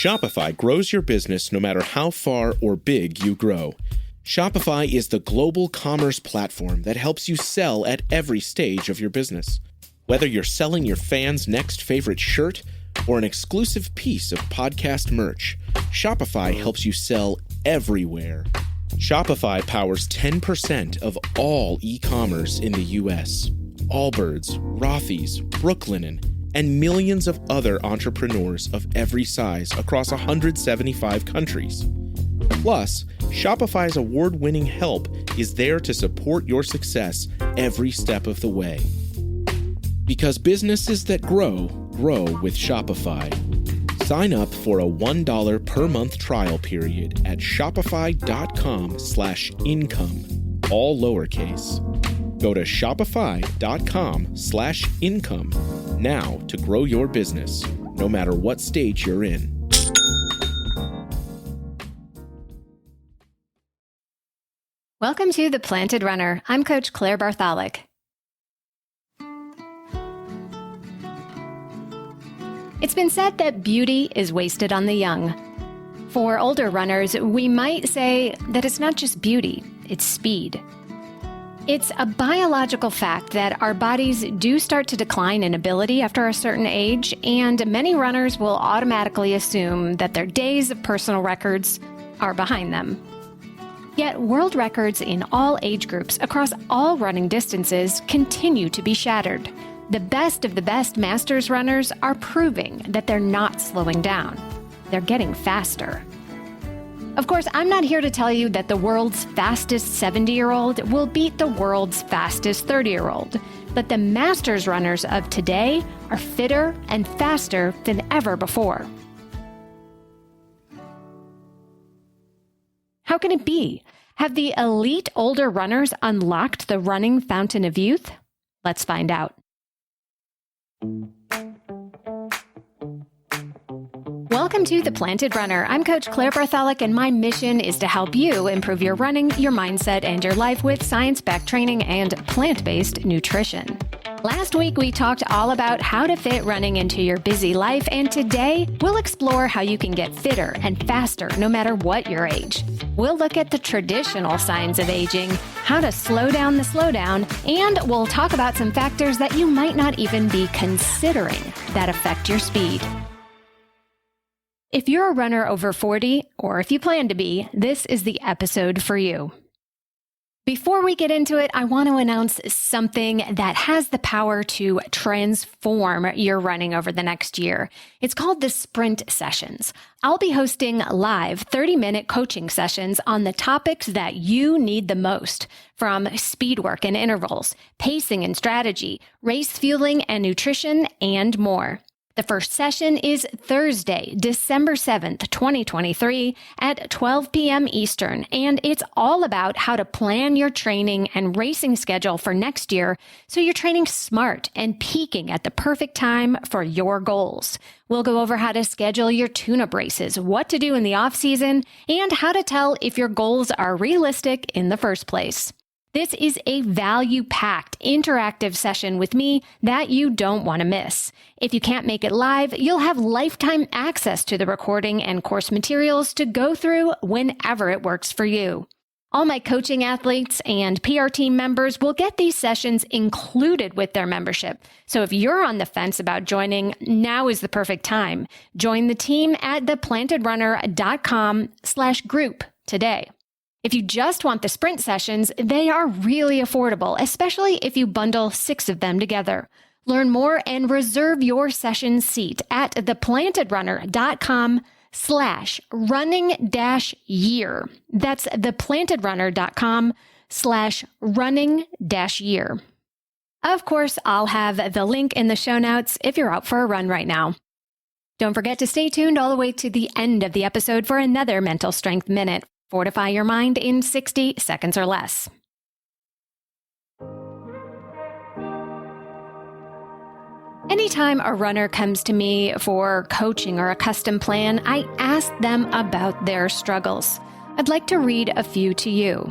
Shopify grows your business no matter how far or big you grow. Shopify is the global commerce platform that helps you sell at every stage of your business. Whether you're selling your fans' next favorite shirt or an exclusive piece of podcast merch, Shopify helps you sell everywhere. Shopify powers 10% of all e-commerce in the U.S. Allbirds, Rothy's, Brooklinen, and millions of other entrepreneurs of every size across 175 countries. Plus, Shopify's award-winning help is there to support your success every step of the way. Because businesses that grow, grow with Shopify. Sign up for a $1 per month trial period at shopify.com/income, all lowercase. Go to shopify.com/income now to grow your business, no matter what stage you're in. Welcome to The Planted Runner. I'm Coach Claire Bartholic. It's been said that beauty is wasted on the young. For older runners, we might say that it's not just beauty, it's speed. It's a biological fact that our bodies do start to decline in ability after a certain age, and many runners will automatically assume that their days of personal records are behind them. Yet world records in all age groups across all running distances continue to be shattered. The best of the best masters runners are proving that they're not slowing down. They're getting faster. Of course, I'm not here to tell you that the world's fastest 70-year-old will beat the world's fastest 30-year-old, but the masters runners of today are fitter and faster than ever before. How can it be? Have the elite older runners unlocked the running fountain of youth? Let's find out. Welcome to The Planted Runner. I'm Coach Claire Bartholic, and my mission is to help you improve your running, your mindset, and your life with science-backed training and plant-based nutrition. Last week, we talked all about how to fit running into your busy life, and today, we'll explore how you can get fitter and faster no matter what your age. We'll look at the traditional signs of aging, how to slow down the slowdown, and we'll talk about some factors that you might not even be considering that affect your speed. If you're a runner over 40, or if you plan to be, this is the episode for you. Before we get into it, I want to announce something that has the power to transform your running over the next year. It's called the Sprint Sessions. I'll be hosting live 30-minute coaching sessions on the topics that you need the most, from speed work and intervals, pacing and strategy, race fueling and nutrition, and more. The first session is Thursday, December 7th, 2023 at 12 p.m. Eastern, and it's all about how to plan your training and racing schedule for next year so you're training smart and peaking at the perfect time for your goals. We'll go over how to schedule your tune-up races, what to do in the off-season, and how to tell if your goals are realistic in the first place. This is a value-packed, interactive session with me that you don't want to miss. If you can't make it live, you'll have lifetime access to the recording and course materials to go through whenever it works for you. All my coaching athletes and PR team members will get these sessions included with their membership. So if you're on the fence about joining, now is the perfect time. Join the team at theplantedrunner.com/group today. If you just want the sprint sessions, they are really affordable, especially if you bundle 6 of them together. Learn more and reserve your session seat at theplantedrunner.com/running-year. That's theplantedrunner.com/running-year. Of course, I'll have the link in the show notes if you're out for a run right now. Don't forget to stay tuned all the way to the end of the episode for another Mental Strength Minute. Fortify your mind in 60 seconds or less. Anytime a runner comes to me for coaching or a custom plan, I ask them about their struggles. I'd like to read a few to you.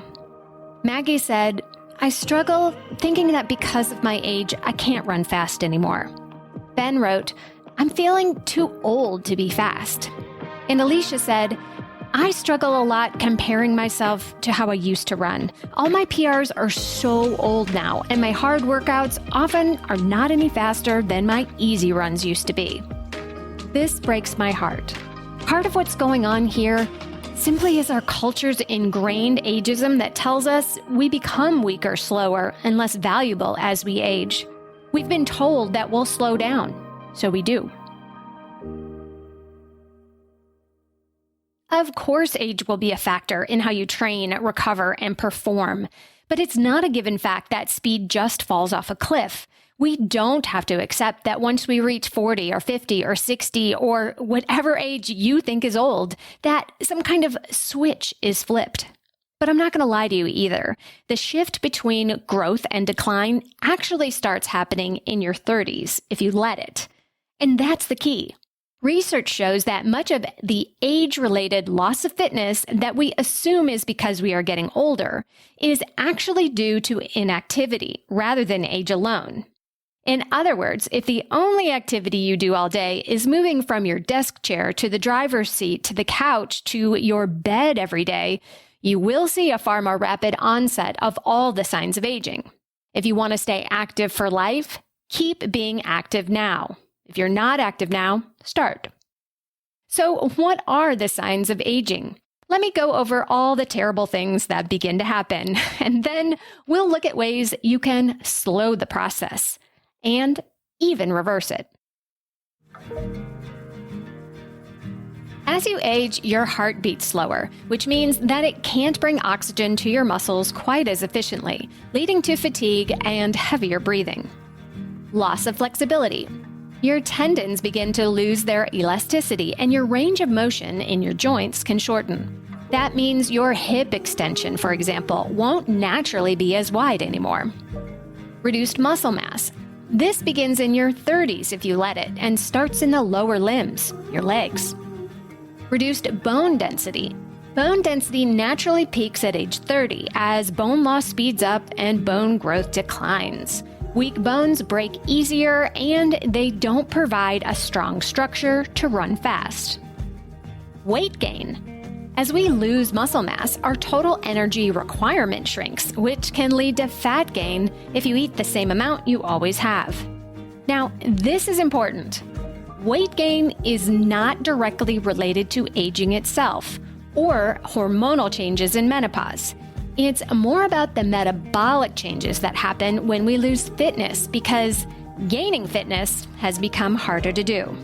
Maggie said, "I struggle thinking that because of my age, I can't run fast anymore." Ben wrote, "I'm feeling too old to be fast." And Alicia said, I struggle a lot comparing myself to how I used to run. All my PRs are so old now, and my hard workouts often are not any faster than my easy runs used to be. This breaks my heart. Part of what's going on here simply is our culture's ingrained ageism that tells us we become weaker, slower, and less valuable as we age. We've been told that we'll slow down, so we do. Of course, age will be a factor in how you train, recover, and perform, but it's not a given fact that speed just falls off a cliff. We don't have to accept that once we reach 40 or 50 or 60 or whatever age you think is old, that some kind of switch is flipped. But I'm not going to lie to you either. The shift between growth and decline actually starts happening in your 30s if you let it. And that's the key. Research shows that much of the age-related loss of fitness that we assume is because we are getting older is actually due to inactivity rather than age alone. In other words, if the only activity you do all day is moving from your desk chair to the driver's seat to the couch to your bed every day, you will see a far more rapid onset of all the signs of aging. If you want to stay active for life, keep being active now. If you're not active now, start. So what are the signs of aging? Let me go over all the terrible things that begin to happen, and then we'll look at ways you can slow the process and even reverse it. As you age, your heart beats slower, which means that it can't bring oxygen to your muscles quite as efficiently, leading to fatigue and heavier breathing. Loss of flexibility. Your tendons begin to lose their elasticity, and your range of motion in your joints can shorten. That means your hip extension, for example, won't naturally be as wide anymore. Reduced muscle mass. This begins in your 30s if you let it, and starts in the lower limbs, your legs. Reduced bone density. Bone density naturally peaks at age 30 as bone loss speeds up and bone growth declines. Weak bones break easier, and they don't provide a strong structure to run fast. Weight gain. As we lose muscle mass, our total energy requirement shrinks, which can lead to fat gain if you eat the same amount you always have. Now, this is important. Weight gain is not directly related to aging itself or hormonal changes in menopause. It's more about the metabolic changes that happen when we lose fitness because gaining fitness has become harder to do.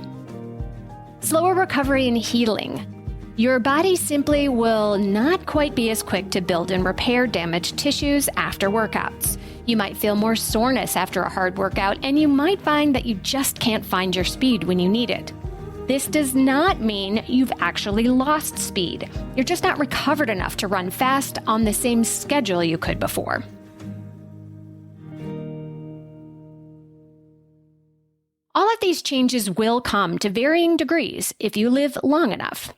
Slower recovery and healing. Your body simply will not quite be as quick to build and repair damaged tissues after workouts. You might feel more soreness after a hard workout, and you might find that you just can't find your speed when you need it. This does not mean you've actually lost speed. You're just not recovered enough to run fast on the same schedule you could before. All of these changes will come to varying degrees if you live long enough.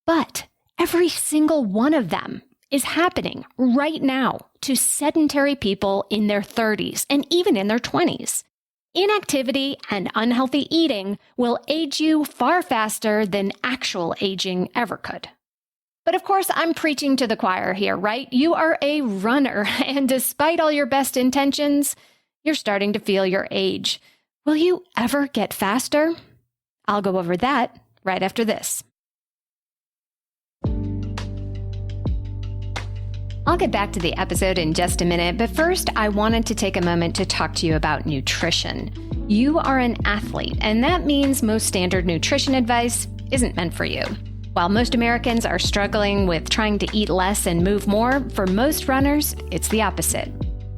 But every single one of them is happening right now to sedentary people in their 30s and even in their 20s. Inactivity and unhealthy eating will age you far faster than actual aging ever could. But of course, I'm preaching to the choir here, right? You are a runner, and despite all your best intentions, you're starting to feel your age. Will you ever get faster? I'll go over that right after this. I'll get back to the episode in just a minute, but first I wanted to take a moment to talk to you about nutrition. You are an athlete, and that means most standard nutrition advice isn't meant for you. While most Americans are struggling with trying to eat less and move more, for most runners, it's the opposite.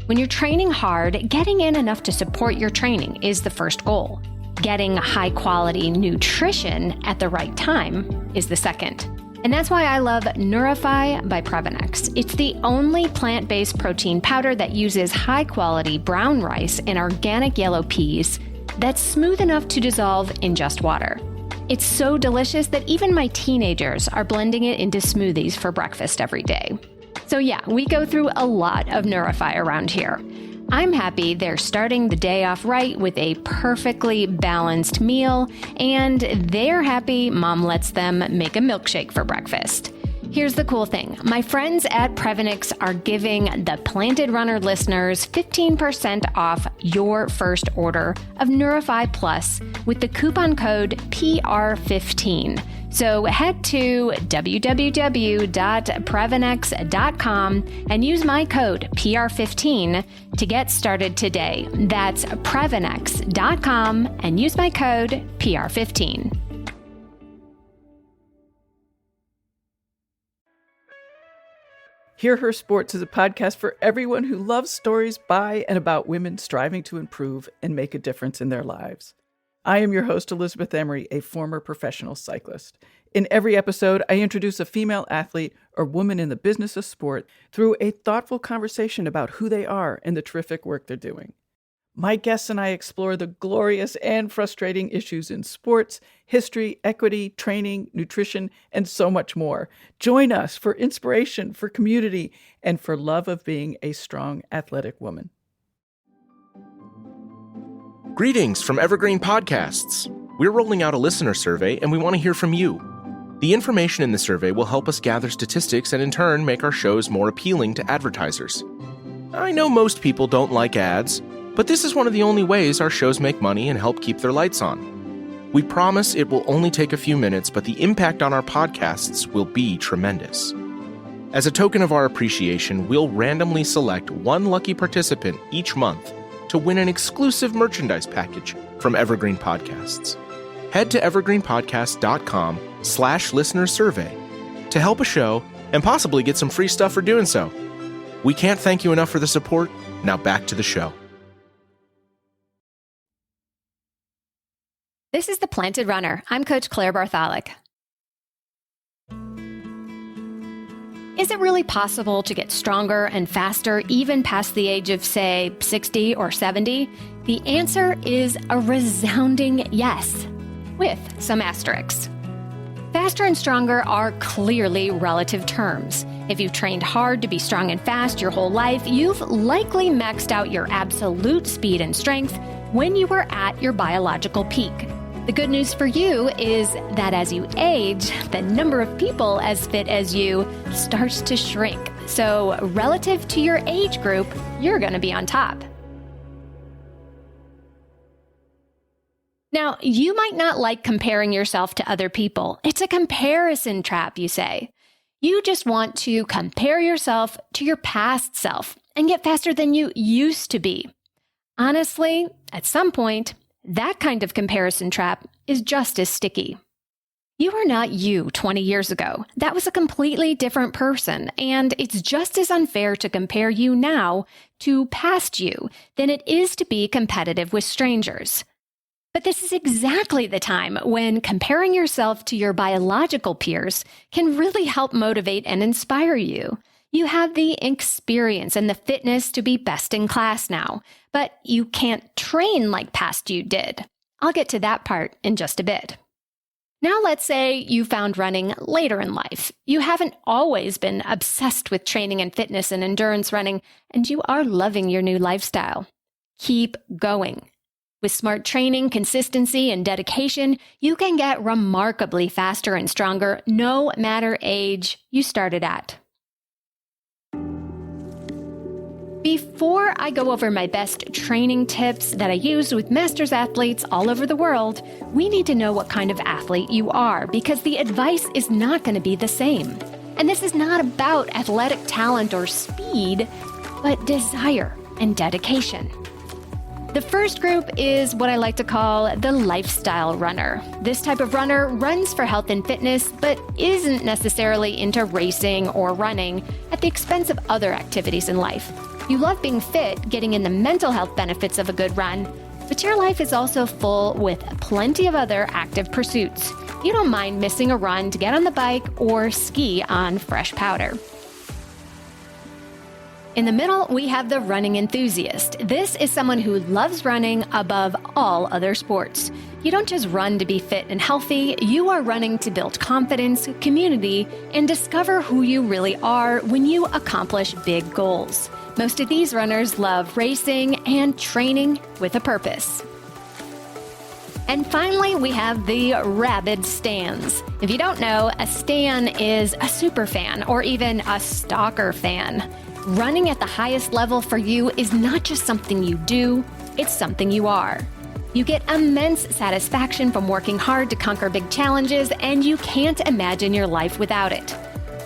When you're training hard, getting in enough to support your training is the first goal. Getting high-quality nutrition at the right time is the second. And that's why I love Neurify by Previnex. It's the only plant-based protein powder that uses high-quality brown rice and organic yellow peas that's smooth enough to dissolve in just water. It's so delicious that even my teenagers are blending it into smoothies for breakfast every day. So yeah, we go through a lot of Neurify around here. I'm happy they're starting the day off right with a perfectly balanced meal, and they're happy Mom lets them make a milkshake for breakfast. Here's the cool thing. My friends at Prevenix are giving the Planted Runner listeners 15% off your first order of Neurify Plus with the coupon code PR15. So head to www.prevenix.com and use my code PR15 to get started today. That's Prevenix.com and use my code PR15. Hear Her Sports is a podcast for everyone who loves stories by and about women striving to improve and make a difference in their lives. I am your host, Elizabeth Emery, a former professional cyclist. In every episode, I introduce a female athlete or woman in the business of sport through a thoughtful conversation about who they are and the terrific work they're doing. My guests and I explore the glorious and frustrating issues in sports, history, equity, training, nutrition, and so much more. Join us for inspiration, for community, and for love of being a strong, athletic woman. Greetings from Evergreen Podcasts. We're rolling out a listener survey, and we want to hear from you. The information in the survey will help us gather statistics and in turn make our shows more appealing to advertisers. I know most people don't like ads, but this is one of the only ways our shows make money and help keep their lights on. We promise it will only take a few minutes, but the impact on our podcasts will be tremendous. As a token of our appreciation, we'll randomly select one lucky participant each month to win an exclusive merchandise package from Evergreen Podcasts. Head to evergreenpodcast.com/listenersurvey to help a show and possibly get some free stuff for doing so. We can't thank you enough for the support. Now back to the show. This is The Planted Runner. I'm Coach Claire Bartholic. Is it really possible to get stronger and faster even past the age of, say, 60 or 70? The answer is a resounding yes, with some asterisks. Faster and stronger are clearly relative terms. If you've trained hard to be strong and fast your whole life, you've likely maxed out your absolute speed and strength when you were at your biological peak. The good news for you is that as you age, the number of people as fit as you starts to shrink. So relative to your age group, you're going to be on top. Now, you might not like comparing yourself to other people. It's a comparison trap, you say. You just want to compare yourself to your past self and get faster than you used to be. Honestly, at some point, that kind of comparison trap is just as sticky. You are not you 20 years ago. That was a completely different person, and it's just as unfair to compare you now to past you than it is to be competitive with strangers. But this is exactly the time when comparing yourself to your biological peers can really help motivate and inspire you. You have the experience and the fitness to be best in class now, but you can't train like past you did. I'll get to that part in just a bit. Now let's say you found running later in life. You haven't always been obsessed with training and fitness and endurance running, and you are loving your new lifestyle. Keep going. With smart training, consistency, and dedication, you can get remarkably faster and stronger no matter age you started at. Before I go over my best training tips that I use with masters athletes all over the world, we need to know what kind of athlete you are because the advice is not going to be the same. And this is not about athletic talent or speed, but desire and dedication. The first group is what I like to call the lifestyle runner. This type of runner runs for health and fitness, but isn't necessarily into racing or running at the expense of other activities in life. You love being fit, getting in the mental health benefits of a good run, but your life is also full with plenty of other active pursuits. You don't mind missing a run to get on the bike or ski on fresh powder. In the middle, we have the running enthusiast. This is someone who loves running above all other sports. You don't just run to be fit and healthy, you are running to build confidence, community, and discover who you really are when you accomplish big goals. Most of these runners love racing and training with a purpose. And finally, we have the rabid stans. If you don't know, a stan is a super fan or even a stalker fan. Running at the highest level for you is not just something you do, it's something you are. You get immense satisfaction from working hard to conquer big challenges, and you can't imagine your life without it.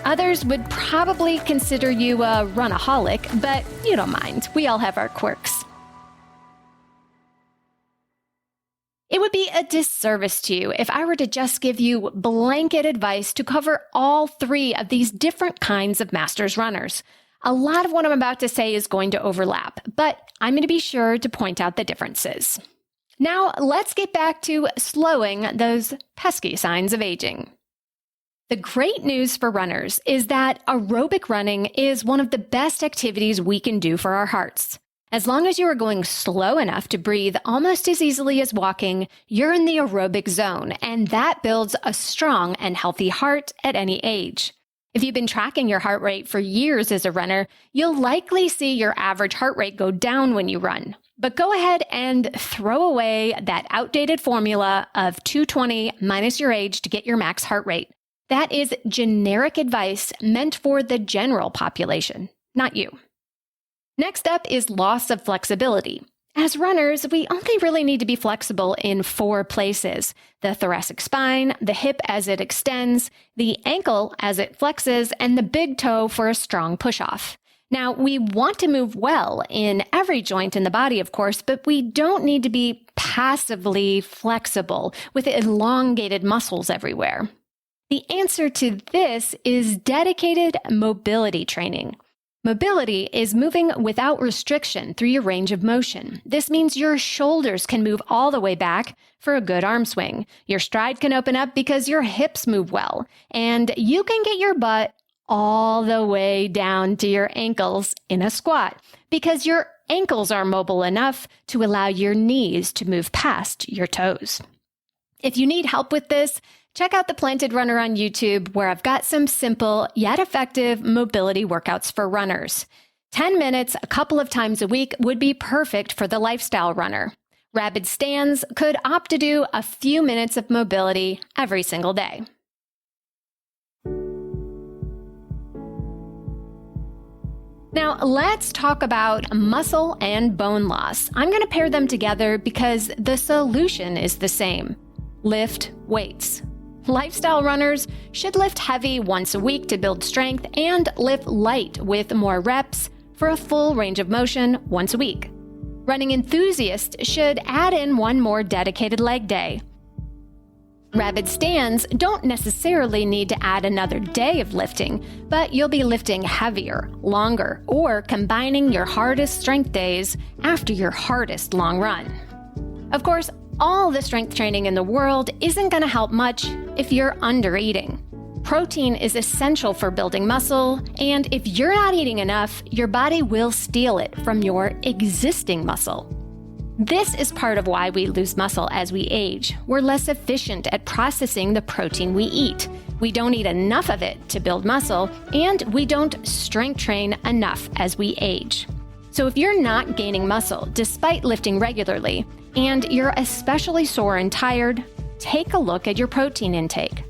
Others would probably consider you a runaholic, but you don't mind. We all have our quirks. It would be a disservice to you if I were to just give you blanket advice to cover all three of these different kinds of masters runners. A lot of what I'm about to say is going to overlap, but I'm going to be sure to point out the differences. Now, let's get back to slowing those pesky signs of aging. The great news for runners is that aerobic running is one of the best activities we can do for our hearts. As long as you are going slow enough to breathe almost as easily as walking, you're in the aerobic zone, and that builds a strong and healthy heart at any age. If you've been tracking your heart rate for years as a runner, you'll likely see your average heart rate go down when you run. But go ahead and throw away that outdated formula of 220 minus your age to get your max heart rate. That is generic advice meant for the general population, not you. Next up is loss of flexibility. As runners, we only really need to be flexible in 4 places: the thoracic spine, the hip as it extends, the ankle as it flexes, and the big toe for a strong push-off. Now, we want to move well in every joint in the body, of course, but we don't need to be passively flexible with elongated muscles everywhere. The answer to this is dedicated mobility training. Mobility is moving without restriction through your range of motion. This means your shoulders can move all the way back for a good arm swing. Your stride can open up because your hips move well, and you can get your butt all the way down to your ankles in a squat because your ankles are mobile enough to allow your knees to move past your toes. If you need help with this, check out the Planted Runner on YouTube, where I've got some simple yet effective mobility workouts for runners. 10 minutes a couple of times a week would be perfect for the lifestyle runner. Rabid stans could opt to do a few minutes of mobility every single day. Now, let's talk about muscle and bone loss. I'm going to pair them together because the solution is the same. Lift weights. Lifestyle runners should lift heavy once a week to build strength and lift light with more reps for a full range of motion once a week. Running enthusiasts should add in one more dedicated leg day. Rabid stans don't necessarily need to add another day of lifting, but you'll be lifting heavier, longer, or combining your hardest strength days after your hardest long run. Of course, all the strength training in the world isn't going to help much if you're under-eating. Protein is essential for building muscle, and if you're not eating enough, your body will steal it from your existing muscle. This is part of why we lose muscle as we age. We're less efficient at processing the protein we eat. We don't eat enough of it to build muscle, and we don't strength train enough as we age. So if you're not gaining muscle despite lifting regularly, and you're especially sore and tired, take a look at your protein intake.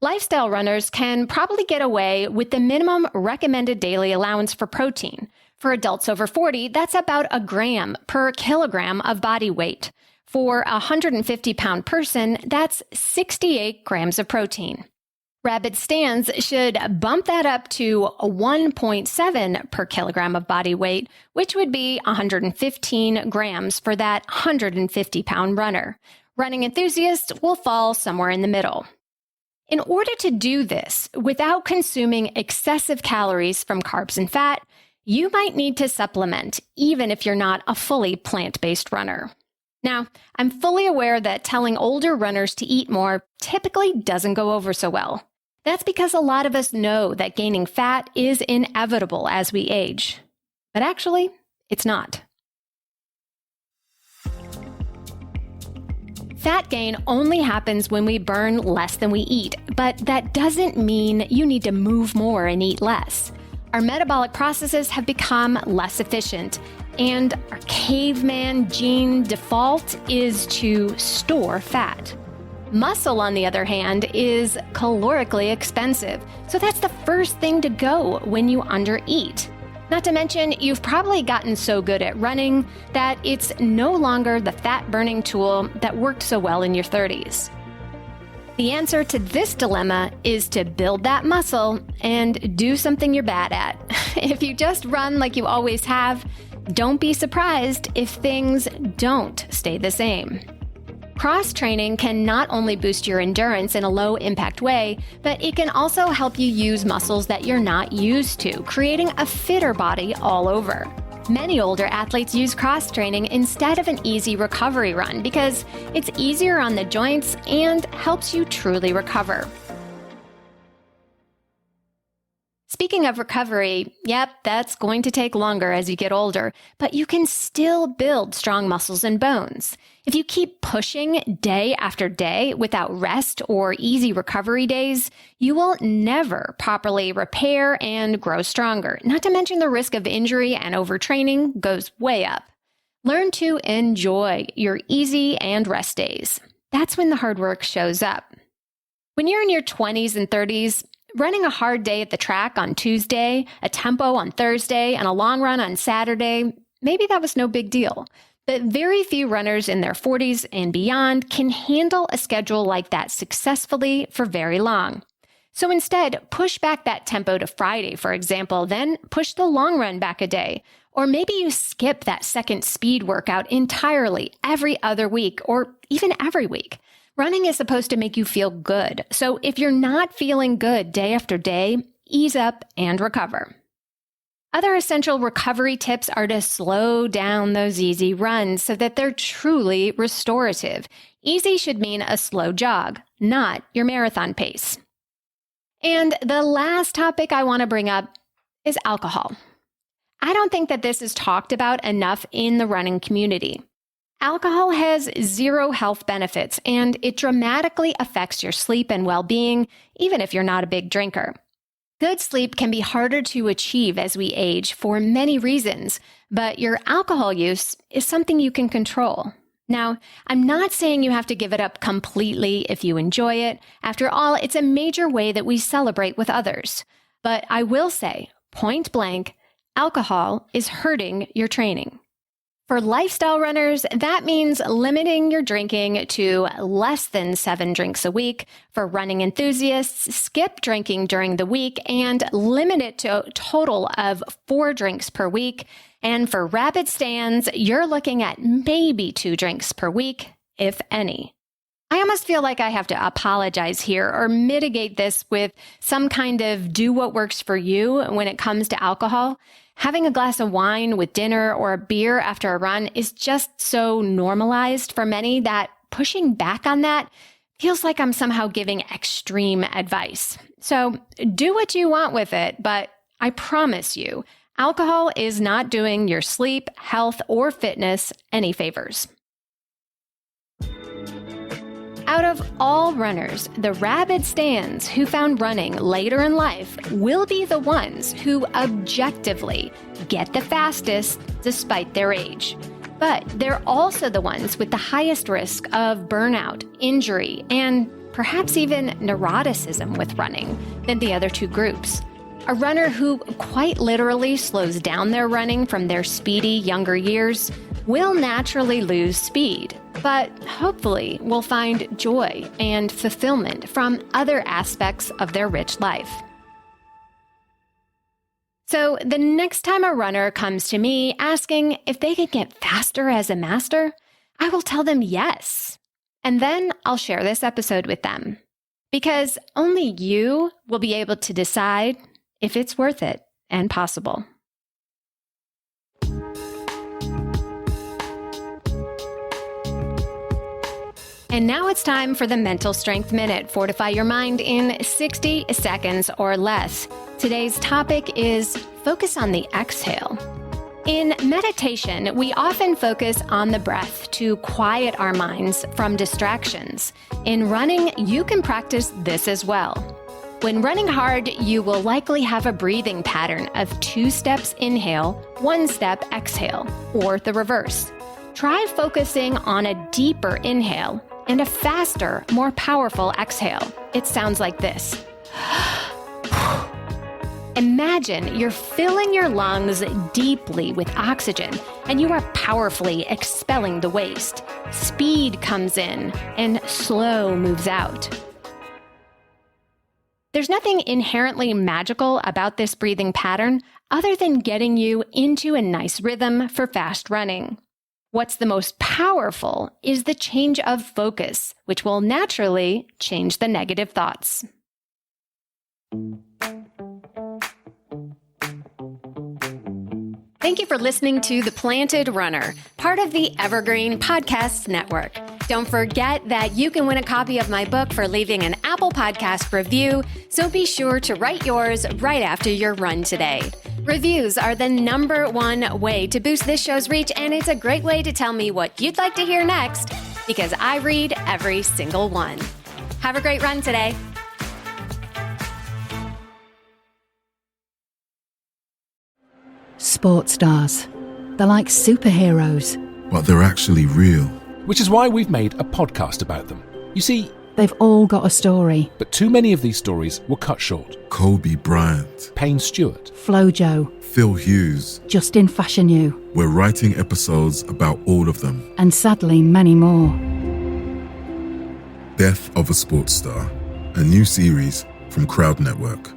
Lifestyle runners can probably get away with the minimum recommended daily allowance for protein. For adults over 40, that's about 1 gram per kilogram of body weight. For a 150-pound person, that's 68 grams of protein. Rabid stans should bump that up to 1.7 per kilogram of body weight, which would be 115 grams for that 150-pound runner. Running enthusiasts will fall somewhere in the middle. In order to do this without consuming excessive calories from carbs and fat, you might need to supplement, even if you're not a fully plant-based runner. Now, I'm fully aware that telling older runners to eat more typically doesn't go over so well. That's because a lot of us know that gaining fat is inevitable as we age. But actually, it's not. Fat gain only happens when we burn less than we eat, but that doesn't mean you need to move more and eat less. Our metabolic processes have become less efficient, and our caveman gene default is to store fat. Muscle, on the other hand, is calorically expensive, so that's the first thing to go when you undereat. Not to mention, you've probably gotten so good at running that it's no longer the fat-burning tool that worked so well in your 30s. The answer to this dilemma is to build that muscle and do something you're bad at. If you just run like you always have, don't be surprised if things don't stay the same. Cross-training can not only boost your endurance in a low-impact way, but it can also help you use muscles that you're not used to, creating a fitter body all over. Many older athletes use cross-training instead of an easy recovery run because it's easier on the joints and helps you truly recover. Speaking of recovery, yep, that's going to take longer as you get older, but you can still build strong muscles and bones. If you keep pushing day after day without rest or easy recovery days, you will never properly repair and grow stronger. Not to mention the risk of injury and overtraining goes way up. Learn to enjoy your easy and rest days. That's when the hard work shows up. When you're in your 20s and 30s, running a hard day at the track on Tuesday, a tempo on Thursday, and a long run on Saturday, maybe that was no big deal. But very few runners in their 40s and beyond can handle a schedule like that successfully for very long. So instead, push back that tempo to Friday, for example, then push the long run back a day. Or maybe you skip that second speed workout entirely every other week or even every week. Running is supposed to make you feel good. So if you're not feeling good day after day, ease up and recover. Other essential recovery tips are to slow down those easy runs so that they're truly restorative. Easy should mean a slow jog, not your marathon pace. And the last topic I want to bring up is alcohol. I don't think that this is talked about enough in the running community. Alcohol has zero health benefits, and it dramatically affects your sleep and well-being, even if you're not a big drinker. Good sleep can be harder to achieve as we age for many reasons, but your alcohol use is something you can control. Now, I'm not saying you have to give it up completely if you enjoy it. After all, it's a major way that we celebrate with others. But I will say, point blank, alcohol is hurting your training. For lifestyle runners, that means limiting your drinking to less than 7 drinks a week. For running enthusiasts, skip drinking during the week and limit it to a total of 4 drinks per week. And for rapid stands, you're looking at maybe 2 drinks per week, if any. I almost feel like I have to apologize here or mitigate this with some kind of do what works for you when it comes to alcohol. Having a glass of wine with dinner or a beer after a run is just so normalized for many that pushing back on that feels like I'm somehow giving extreme advice. So do what you want with it, but I promise you, alcohol is not doing your sleep, health, or fitness any favors. Out of all runners, the rabid stands who found running later in life will be the ones who objectively get the fastest despite their age. But they're also the ones with the highest risk of burnout, injury, and perhaps even neuroticism with running than the other 2 groups. A runner who quite literally slows down their running from their speedy younger years will naturally lose speed, but hopefully will find joy and fulfillment from other aspects of their rich life. So the next time a runner comes to me asking if they can get faster as a master, I will tell them yes. And then I'll share this episode with them. Because only you will be able to decide if it's worth it and possible. And now it's time for the Mental Strength Minute. Fortify your mind in 60 seconds or less. Today's topic is focus on the exhale. In meditation, we often focus on the breath to quiet our minds from distractions. In running, you can practice this as well. When running hard, you will likely have a breathing pattern of 2 steps inhale, 1 step exhale, or the reverse. Try focusing on a deeper inhale and a faster, more powerful exhale. It sounds like this. Imagine you're filling your lungs deeply with oxygen and you are powerfully expelling the waste. Speed comes in and slow moves out. There's nothing inherently magical about this breathing pattern other than getting you into a nice rhythm for fast running. What's the most powerful is the change of focus, which will naturally change the negative thoughts. Thank you for listening to The Planted Runner, part of the Evergreen Podcasts Network. Don't forget that you can win a copy of my book for leaving an Apple Podcast review, so be sure to write yours right after your run today. Reviews are the #1 way to boost this show's reach, and it's a great way to tell me what you'd like to hear next, because I read every single one. Have a great run today. Sports stars. They're like superheroes. But they're actually real. Which is why we've made a podcast about them. You see, They've all got a story. but too many of these stories were cut short. Kobe Bryant, Payne Stewart, Flojo, Phil Hughes. Justin Fashanu, We're writing episodes about all of them. and sadly many more. Death of a Sports Star, a new series from Crowd Network.